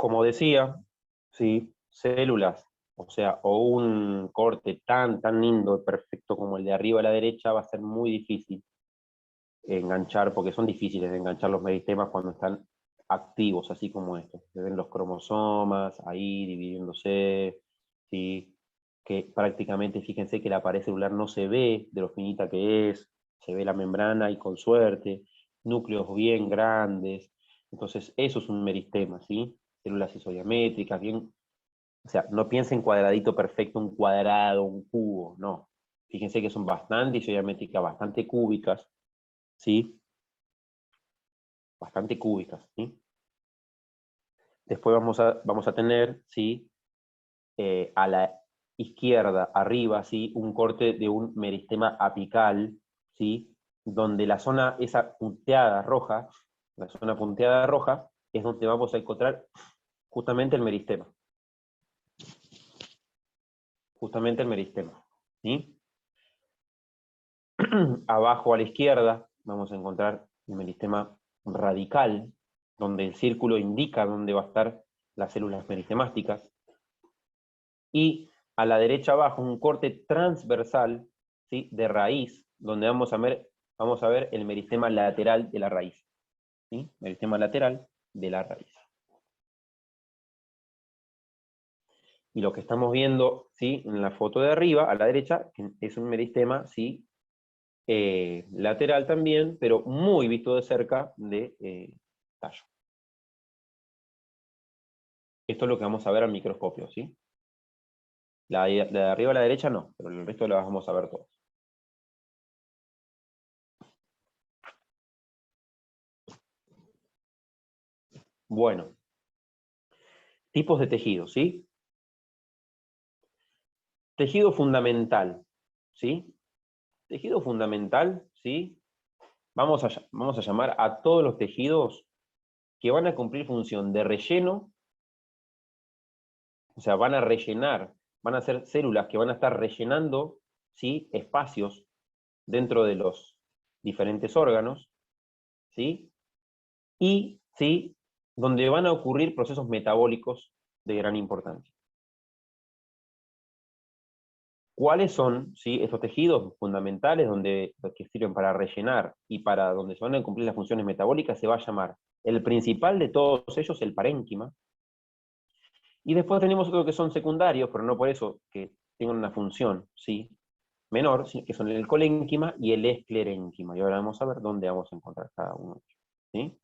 como decía, ¿sí? Células, o sea, o un corte tan lindo, perfecto como el de arriba a la derecha, va a ser muy difícil enganchar, porque son difíciles de enganchar los meristemas cuando están activos, así como estos. Se ven los cromosomas ahí dividiéndose, ¿sí? Que prácticamente, fíjense que la pared celular no se ve de lo finita que es, se ve la membrana y con suerte, núcleos bien grandes. Entonces, eso es un meristema, ¿sí? Células isodiamétricas, bien, o sea, no piensen cuadradito perfecto, un cuadrado, un cubo, no. Fíjense que son bastante isodiamétricas, bastante cúbicas, ¿sí? Bastante cúbicas, ¿sí? Después vamos a tener, ¿sí? A la izquierda, arriba, ¿sí? Un corte de un meristema apical, ¿sí? Donde la zona, esa punteada roja, la zona punteada roja, es donde vamos a encontrar justamente el meristema. Justamente el meristema, ¿sí? Abajo a la izquierda vamos a encontrar el meristema radical, donde el círculo indica dónde va a estar las células meristemáticas. Y a la derecha abajo un corte transversal, ¿sí? De raíz, donde vamos a ver el meristema lateral de la raíz. ¿Sí? Meristema lateral de la raíz. Y lo que estamos viendo, ¿sí? En la foto de arriba, a la derecha, es un meristema, ¿sí? Lateral también, pero muy visto de cerca de tallo. Esto es lo que vamos a ver al microscopio, ¿sí? La de arriba a la derecha no, pero el resto lo vamos a ver todos. Bueno, tipos de tejidos, ¿sí? Tejido fundamental, ¿sí? Tejido fundamental, ¿sí? Vamos a llamar a todos los tejidos que van a cumplir función de relleno, o sea, van a rellenar, van a ser células que van a estar rellenando, ¿sí? Espacios dentro de los diferentes órganos, ¿sí? Y, ¿sí? Donde van a ocurrir procesos metabólicos de gran importancia. ¿Cuáles son, ¿sí? Estos tejidos fundamentales que sirven para rellenar y para donde se van a cumplir las funciones metabólicas? Se va a llamar el principal de todos ellos el parénquima. Y después tenemos otros que son secundarios, pero no por eso que tengan una función, ¿sí? Menor, ¿sí? Que son el colénquima y el esclerénquima. Y ahora vamos a ver dónde vamos a encontrar cada uno, ¿sí?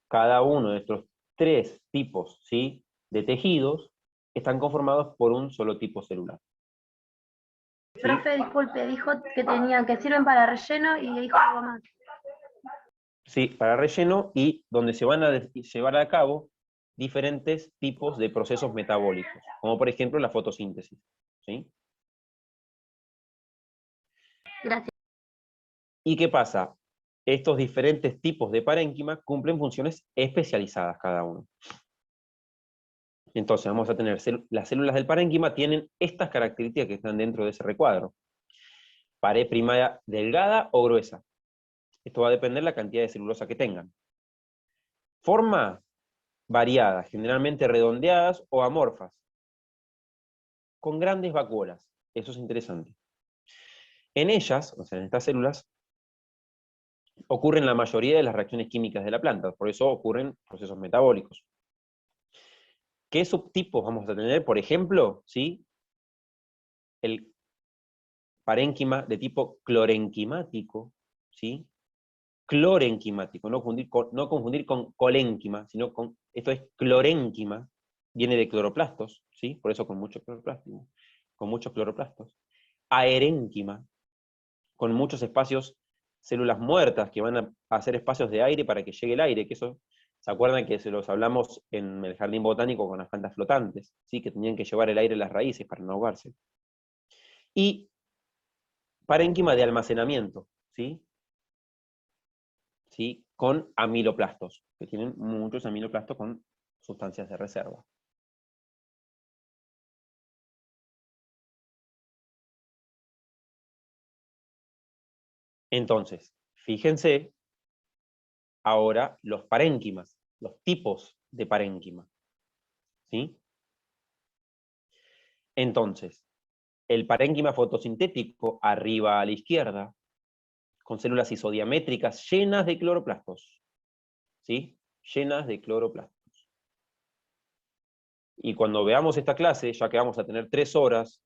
Cada uno de estos tres tipos, ¿sí? De tejidos están conformados por un solo tipo celular. ¿Sí? Profe, disculpe, dijo que sirven para relleno y dijo algo más. Sí, para relleno y donde se van a llevar a cabo diferentes tipos de procesos metabólicos, como por ejemplo la fotosíntesis, ¿sí? Gracias. ¿Y qué pasa? Estos diferentes tipos de parénquima cumplen funciones especializadas cada uno. Entonces vamos a tener, las células del parénquima tienen estas características que están dentro de ese recuadro. Pared primaria delgada o gruesa. Esto va a depender de la cantidad de celulosa que tengan. Forma variada, generalmente redondeadas o amorfas, con grandes vacuolas. Eso es interesante. En ellas, o sea, en estas células, ocurren la mayoría de las reacciones químicas de la planta, por eso ocurren procesos metabólicos. ¿Qué subtipos vamos a tener? Por ejemplo, ¿sí? El parénquima de tipo clorenquimático, ¿sí? Clorenquimático, no confundir con colénquima, sino con, esto es clorénquima, viene de cloroplastos, ¿sí? Por eso con muchos cloroplastos. Aerénquima, con muchos espacios, células muertas que van a hacer espacios de aire para que llegue el aire, que eso, ¿se acuerdan que se los hablamos en el jardín botánico con las plantas flotantes? ¿Sí? Que tenían que llevar el aire a las raíces para no ahogarse. Y parénquima de almacenamiento, ¿sí? ¿Sí? Con amiloplastos, que tienen muchos amiloplastos con sustancias de reserva. Entonces, fíjense ahora los parénquimas, los tipos de parénquima, ¿sí? Entonces, el parénquima fotosintético, arriba a la izquierda, con células isodiamétricas llenas de cloroplastos, ¿sí? Llenas de cloroplastos. Y cuando veamos esta clase, ya que vamos a tener 3 horas,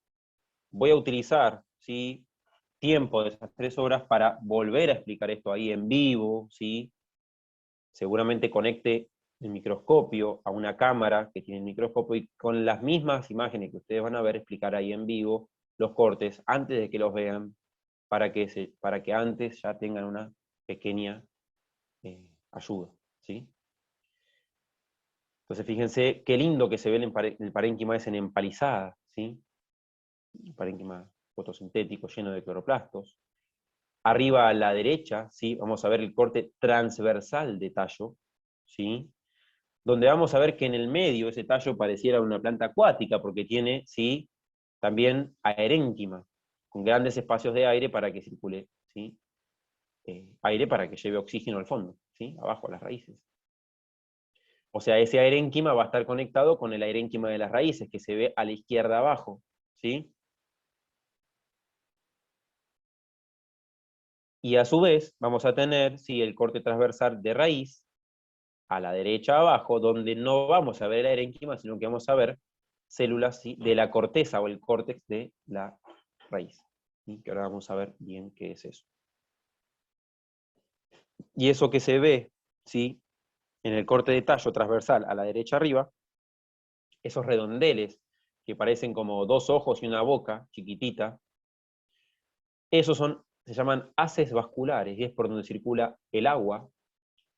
voy a utilizar, ¿sí?, tiempo de esas 3 horas para volver a explicar esto ahí en vivo, ¿sí? Seguramente conecte el microscopio a una cámara que tiene el microscopio y con las mismas imágenes que ustedes van a ver, explicar ahí en vivo los cortes antes de que los vean, para que antes ya tengan una pequeña ayuda, ¿sí? Entonces fíjense qué lindo que se ve el parénquima ese en empalizada, ¿sí? El parénquima fotosintético lleno de cloroplastos. Arriba a la derecha, ¿sí?, vamos a ver el corte transversal de tallo, ¿sí?, donde vamos a ver que en el medio ese tallo pareciera una planta acuática, porque tiene, ¿sí?, también aerénquima, con grandes espacios de aire para que circule, ¿sí?, aire para que lleve oxígeno al fondo, ¿sí?, abajo a las raíces. O sea, ese aerénquima va a estar conectado con el aerénquima de las raíces, que se ve a la izquierda abajo, ¿sí? Y a su vez vamos a tener, ¿sí?, el corte transversal de raíz, a la derecha abajo, donde no vamos a ver el aerénquima, sino que vamos a ver células, ¿sí?, de la corteza o el córtex de la raíz. ¿Sí? Que ahora vamos a ver bien qué es eso. Y eso que se ve, ¿sí?, en el corte de tallo transversal a la derecha arriba, esos redondeles que parecen como 2 ojos y una boca chiquitita, esos se llaman haces vasculares, y es por donde circula el agua,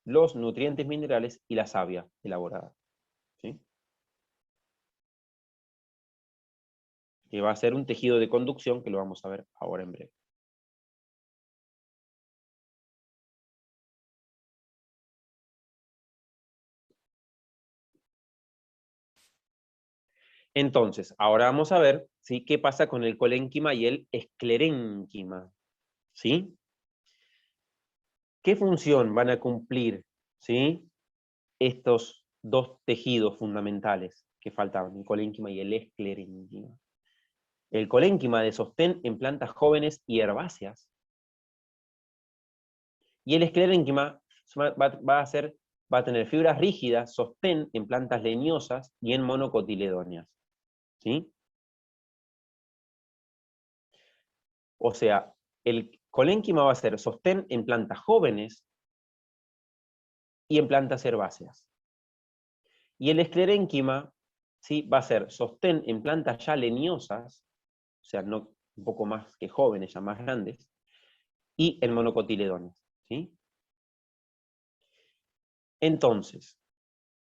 los nutrientes minerales y la savia elaborada, ¿sí?, que va a ser un tejido de conducción, que lo vamos a ver ahora en breve. Entonces, ahora vamos a ver, ¿sí?, qué pasa con el colénquima y el esclerénquima, ¿sí? ¿Qué función van a cumplir, ¿sí?, estos dos tejidos fundamentales que faltaban, el colénquima y el esclerénquima? El colénquima de sostén en plantas jóvenes y herbáceas, y el esclerénquima va a tener fibras rígidas, sostén en plantas leñosas y en monocotiledóneas, ¿sí? O sea, el colénquima va a ser sostén en plantas jóvenes y en plantas herbáceas. Y el esclerénquima, ¿sí?, va a ser sostén en plantas ya leñosas, o sea, no, un poco más que jóvenes, ya más grandes, y en monocotiledones, ¿sí? Entonces,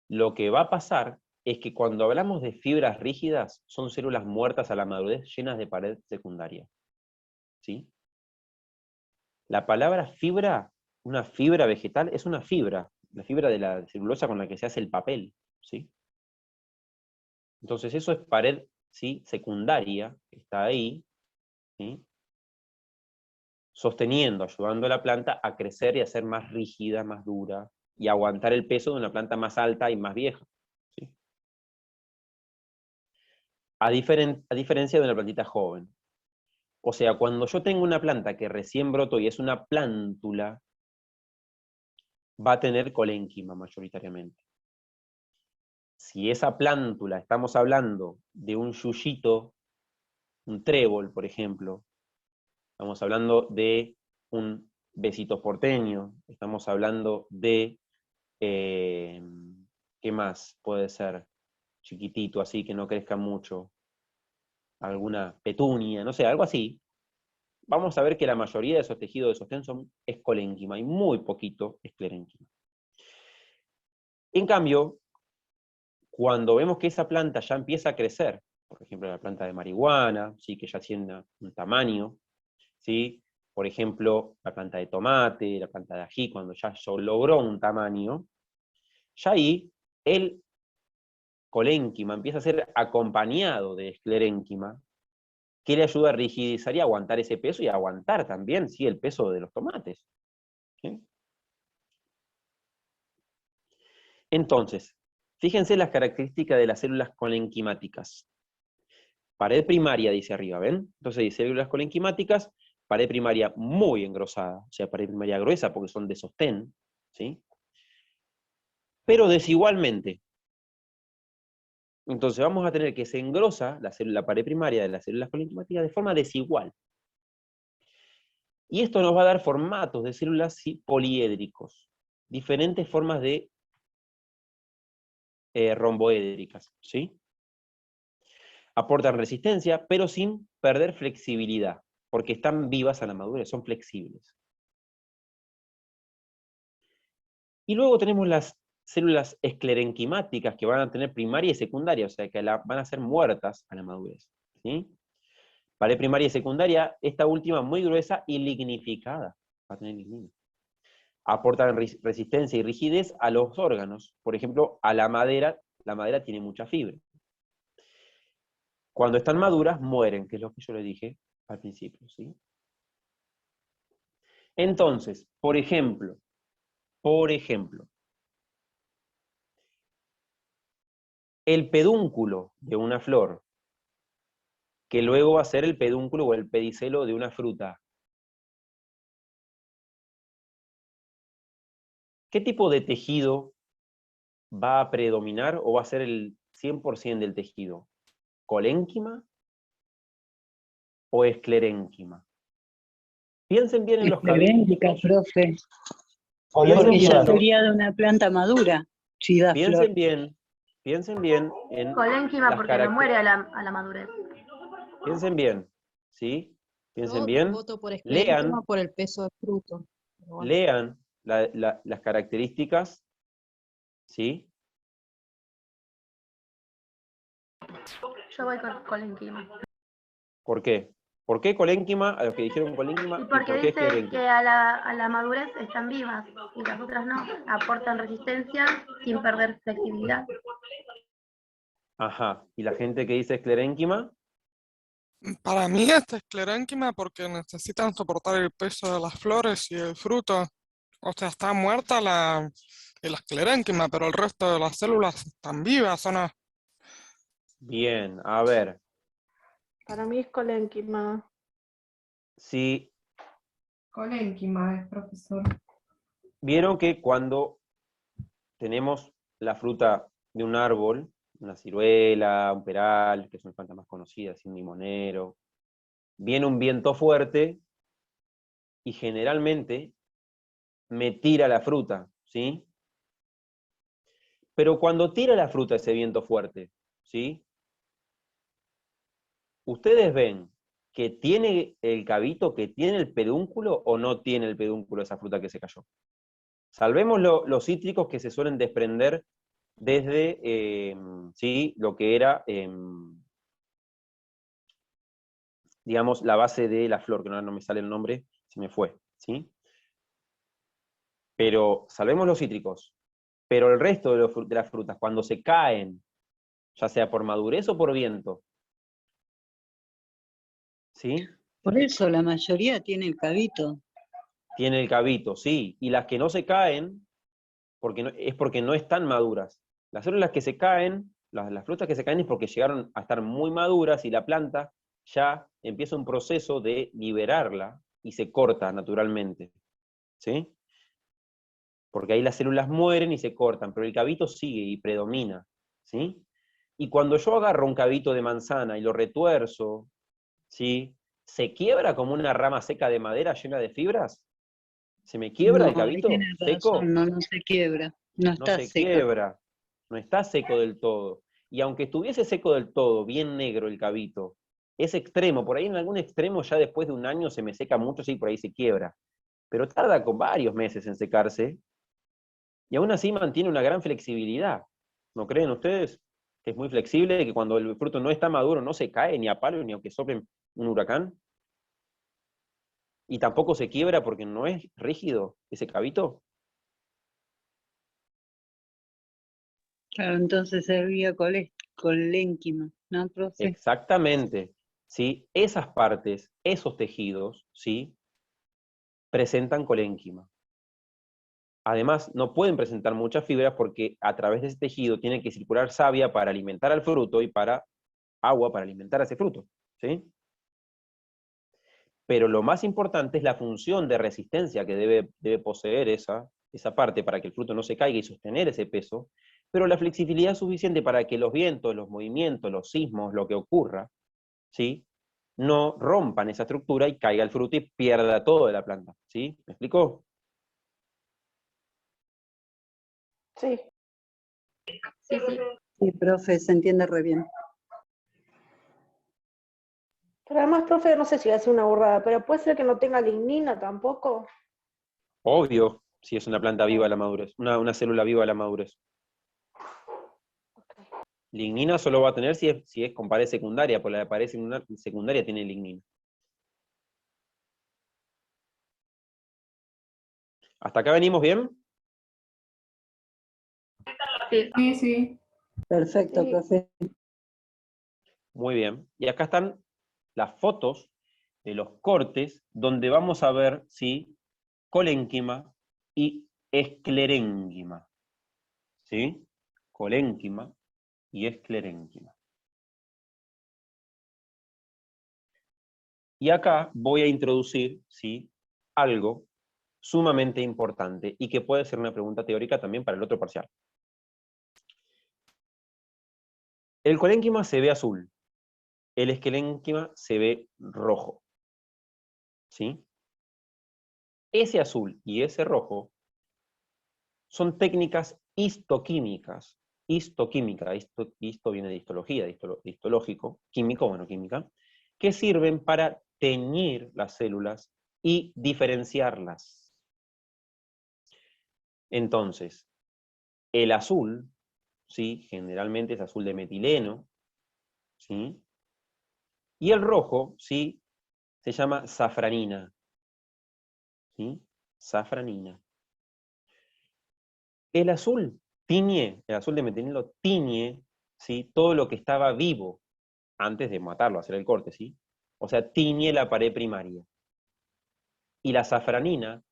lo que va a pasar es que cuando hablamos de fibras rígidas, son células muertas a la madurez llenas de pared secundaria, ¿sí? La palabra fibra, una fibra vegetal, es una fibra, la fibra de la celulosa con la que se hace el papel, ¿sí? Entonces eso es pared, ¿sí?, secundaria, que está ahí, ¿sí?, sosteniendo, ayudando a la planta a crecer y a ser más rígida, más dura, y aguantar el peso de una planta más alta y más vieja, ¿sí? A diferencia de una plantita joven. O sea, cuando yo tengo una planta que recién brotó y es una plántula, va a tener colénquima mayoritariamente. Si esa plántula, estamos hablando de un yuyito, un trébol, por ejemplo, estamos hablando de un besito porteño, estamos hablando de, ¿qué más puede ser? Chiquitito, así, que no crezca mucho, alguna petunia, no sé, algo así. Vamos a ver que la mayoría de esos tejidos de sostén es colénquima y muy poquito esclerénquima. En cambio, cuando vemos que esa planta ya empieza a crecer, por ejemplo la planta de marihuana, ¿sí?, que ya tiene un tamaño, ¿sí?, por ejemplo la planta de tomate, la planta de ají, cuando ya logró un tamaño, ya ahí el colénquima empieza a ser acompañado de esclerénquima, que le ayuda a rigidizar y aguantar ese peso y a aguantar también, ¿sí?, el peso de los tomates, ¿sí? Entonces, fíjense las características de las células colenquimáticas. Pared primaria, dice arriba, ¿ven? Entonces dice células colenquimáticas, pared primaria muy engrosada, o sea, pared primaria gruesa porque son de sostén, ¿sí? Pero desigualmente. Entonces vamos a tener que se engrosa la pared primaria de las células colenquimáticas de forma desigual. Y esto nos va a dar formatos de células poliédricos, diferentes formas de romboédricas, ¿sí? Aportan resistencia, pero sin perder flexibilidad, porque están vivas a la madurez, son flexibles. Y luego tenemos las células esclerenquimáticas, que van a tener primaria y secundaria, o sea que van a ser muertas a la madurez, ¿sí? Pared primaria y secundaria, esta última muy gruesa y lignificada, va a tener lignina. Aportan resistencia y rigidez a los órganos, por ejemplo, a la madera tiene mucha fibra. Cuando están maduras, mueren, que es lo que yo les dije al principio, ¿sí? Entonces, por ejemplo, el pedúnculo de una flor, que luego va a ser el pedúnculo o el pedicelo de una fruta. ¿Qué tipo de tejido va a predominar o va a ser el 100% del tejido? ¿Colénquima o esclerénquima? Piensen bien en los Escleréntica, cabitos. profe. Piensen Porque bien, ya sería de una planta madura, si da flor. piensen bien en Colénquima las porque no muere características. a la madurez. Piensen bien, ¿sí? Piensen Yo bien. voto por esclerénquima Lean, por el peso del fruto. Pero bueno. lean las características, ¿sí? Yo voy con colénquima. ¿Por qué? ¿Por qué colénquima? A los que dijeron colénquima, Y ¿y porque por qué dice esclerénquima? que a la madurez están vivas y las otras no. Aportan resistencia sin perder flexibilidad. Ajá. ¿Y la gente que dice esclerénquima? Para mí esta esclerénquima porque necesitan soportar el peso de las flores y el fruto. O sea, está muerta la esclerénquima, pero el resto de las células están vivas, ¿o no? Bien, a ver. Para mí es colénquima. Si Colénquima es, profesor. vieron que cuando tenemos la fruta de un árbol, una ciruela, un peral, que son plantas más conocidas, un limonero, viene un viento fuerte y generalmente me tira la fruta, ¿sí? Pero cuando tira la fruta ese viento fuerte, ¿sí? ¿Ustedes ven que tiene el cabito, que tiene el pedúnculo o no tiene el pedúnculo esa fruta que se cayó? Salvemos los cítricos que se suelen desprender desde ¿sí? Lo que era, digamos, la base de la flor, que no me sale el nombre, se me fue, ¿sí? Pero salvemos los cítricos. Pero el resto de las frutas, cuando se caen, ya sea por madurez o por viento, ¿sí? Por eso la mayoría tiene el cabito. Tiene el cabito, sí. Y las que no se caen, es porque no están maduras. Las células que se caen, las frutas que se caen es porque llegaron a estar muy maduras y la planta ya empieza un proceso de liberarla y se corta naturalmente. ¿Sí? Porque ahí las células mueren y se cortan, pero el cabito sigue y predomina. ¿Sí? Y cuando yo agarro un cabito de manzana y lo retuerzo, ¿sí? ¿Se quiebra como una rama seca de madera llena de fibras? ¿Se me quiebra el No, ahí cabito tiene seco? razón, no se quiebra. No No está se seca. quiebra, no está seco del todo. Y aunque estuviese seco del todo, bien negro el cabito, es extremo, por ahí en algún extremo ya después de un año se me seca mucho, sí, por ahí se quiebra. Pero tarda con varios meses en secarse, y aún así mantiene una gran flexibilidad. ¿No creen ustedes? Que es muy flexible, que cuando el fruto no está maduro no se cae ni a palo, ni aunque sople un huracán. Y tampoco se quiebra porque no es rígido ese cabito. Claro, entonces sería colénquima, ¿no, profe? Exactamente. ¿Sí? Esas partes, esos tejidos, ¿sí? Presentan colénquima. Además, no pueden presentar muchas fibras porque a través de ese tejido tiene que circular savia para alimentar al fruto y para agua para alimentar a ese fruto, ¿sí? Pero lo más importante es la función de resistencia que debe poseer esa parte para que el fruto no se caiga y sostener ese peso, pero la flexibilidad es suficiente para que los vientos, los movimientos, los sismos, lo que ocurra, ¿sí?, no rompan esa estructura y caiga el fruto y pierda todo de la planta, ¿sí? ¿Me explicó? Sí. Sí, sí. Sí, profe, se entiende re bien. Pero además, profe, no sé si va a ser una burrada, pero puede ser que no tenga lignina tampoco. Obvio, si es una planta viva a la madurez, una célula viva a la madurez. Lignina solo va a tener si es con pared secundaria, porque la pared secundaria tiene lignina. ¿Hasta acá venimos bien? Sí. Sí, sí. Perfecto, Sí. profe. Muy bien. Y acá están las fotos de los cortes donde vamos a ver, ¿sí?, colénquima y esclerénquima. ¿Sí? Colénquima y esclerénquima. Y acá voy a introducir, ¿sí?, algo sumamente importante y que puede ser una pregunta teórica también para el otro parcial. El colénquima se ve azul, el esclerénquima se ve rojo. ¿Sí? Ese azul y ese rojo son técnicas histoquímicas. Histoquímica, histo viene de histología, de histológico, químico, bueno, química, que sirven para teñir las células y diferenciarlas. Entonces, el azul, ¿sí?, generalmente es azul de metileno, ¿sí?, y el rojo, ¿sí?, se llama safranina, ¿sí?, safranina. El azul tiñe, el azul de metileno tiñe, ¿sí?, todo lo que estaba vivo antes de matarlo, hacer el corte, ¿sí? O sea, tiñe la pared primaria. Y la safranina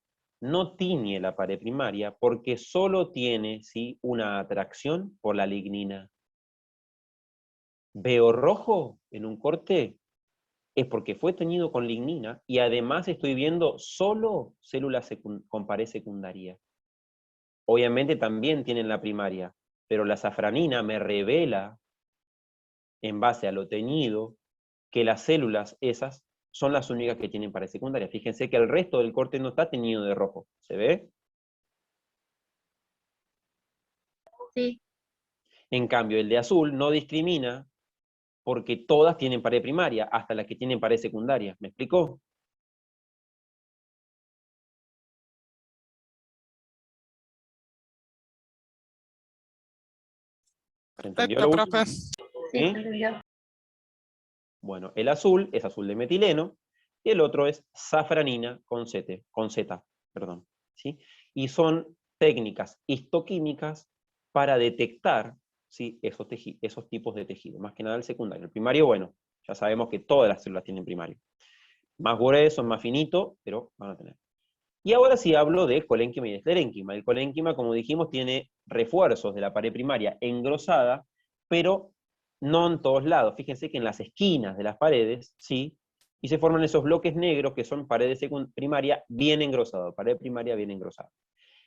no tiñe la pared primaria porque solo tiene, ¿sí?, una atracción por la lignina. Veo rojo en un corte, es porque fue teñido con lignina y además estoy viendo solo células con pared secundaria. Obviamente también tienen la primaria, pero la safranina me revela, en base a lo teñido, que las células esas son las únicas que tienen pared secundaria. Fíjense que el resto del corte no está teñido de rojo. ¿Se ve? Sí. En cambio, el de azul no discrimina porque todas tienen pared primaria, hasta las que tienen pared secundaria. ¿Me explicó? ¿Se entendió Perfecto, lo profe. último? Sí, ¿Sí? se entendió. Bueno, el azul es azul de metileno, y el otro es safranina con Z, perdón, ¿sí? Y son técnicas histoquímicas para detectar, ¿sí?, esos tipos de tejido, más que nada el secundario. El primario, bueno, ya sabemos que todas las células tienen primario. Más grueso, más finito, pero van a tener. Y ahora sí hablo de colénquima y esclerénquima. El colénquima, como dijimos, tiene refuerzos de la pared primaria engrosada, pero no en todos lados. Fíjense que en las esquinas de las paredes, ¿sí?, y se forman esos bloques negros que son paredes primaria bien engrosadas, pared primaria bien engrosada.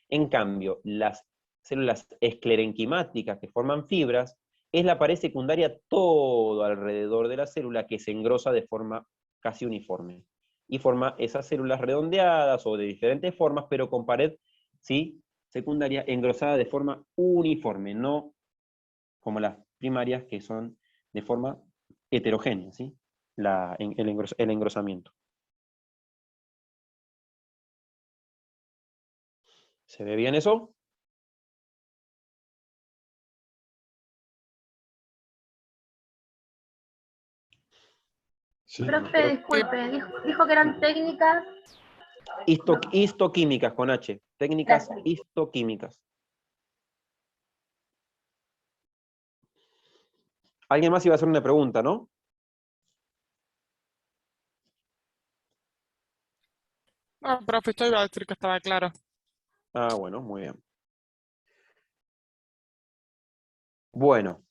En cambio, las células esclerenquimáticas que forman fibras, es la pared secundaria todo alrededor de la célula que se engrosa de forma casi uniforme. Y forma esas células redondeadas o de diferentes formas, pero con pared, ¿sí?, secundaria engrosada de forma uniforme, no como las primarias que son de forma heterogénea, ¿sí?, el engrosamiento. ¿Se ve bien eso? Sí. Profe, disculpe, dijo que eran técnicas. Histoquímicas con H. Técnicas Gracias. histoquímicas. Alguien más iba a hacer una pregunta, ¿no? No, profe, esto iba a decir que estaba claro. Ah, bueno, muy bien. Bueno,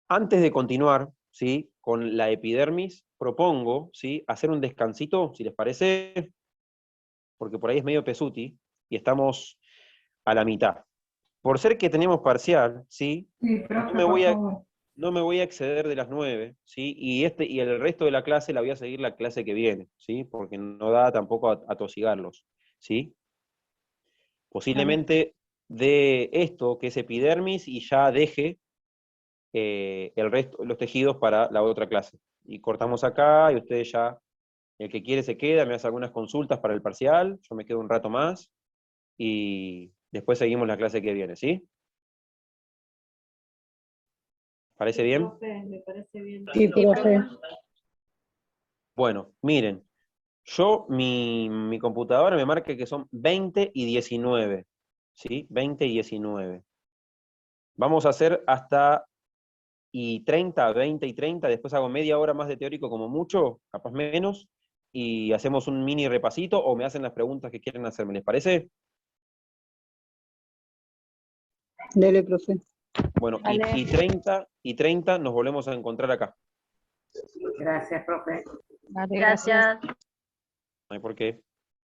antes de continuar, ¿sí?, con la epidermis, propongo, ¿sí?, hacer un descansito, si les parece, porque por ahí es medio pesuti, y estamos a la mitad. Por ser que tenemos parcial, ¿sí?, Sí, no profe, me por voy a, favor. no me voy a exceder de las 9, ¿sí?, y el resto de la clase la voy a seguir la clase que viene, ¿sí?, porque no da tampoco a tosigarlos, ¿sí? Posiblemente de esto, que es epidermis, y ya deje el resto, los tejidos para la otra clase. Y cortamos acá, y ustedes ya, el que quiere se queda, me hace algunas consultas para el parcial, yo me quedo un rato más, y después seguimos la clase que viene, ¿sí? ¿Parece bien? Me parece bien. Sí, profe. Bueno, miren, yo, mi computadora me marca que son 20 y 19, ¿sí? 20 y 19. Vamos a hacer hasta 30, 20 y 30, después hago media hora más de teórico como mucho, capaz menos, y hacemos un mini repasito, o me hacen las preguntas que quieren hacerme, ¿les parece? Dele, profe. Bueno, Dale. y 30 nos volvemos a encontrar acá. Gracias, profe. Dale, gracias. Gracias. No hay por qué.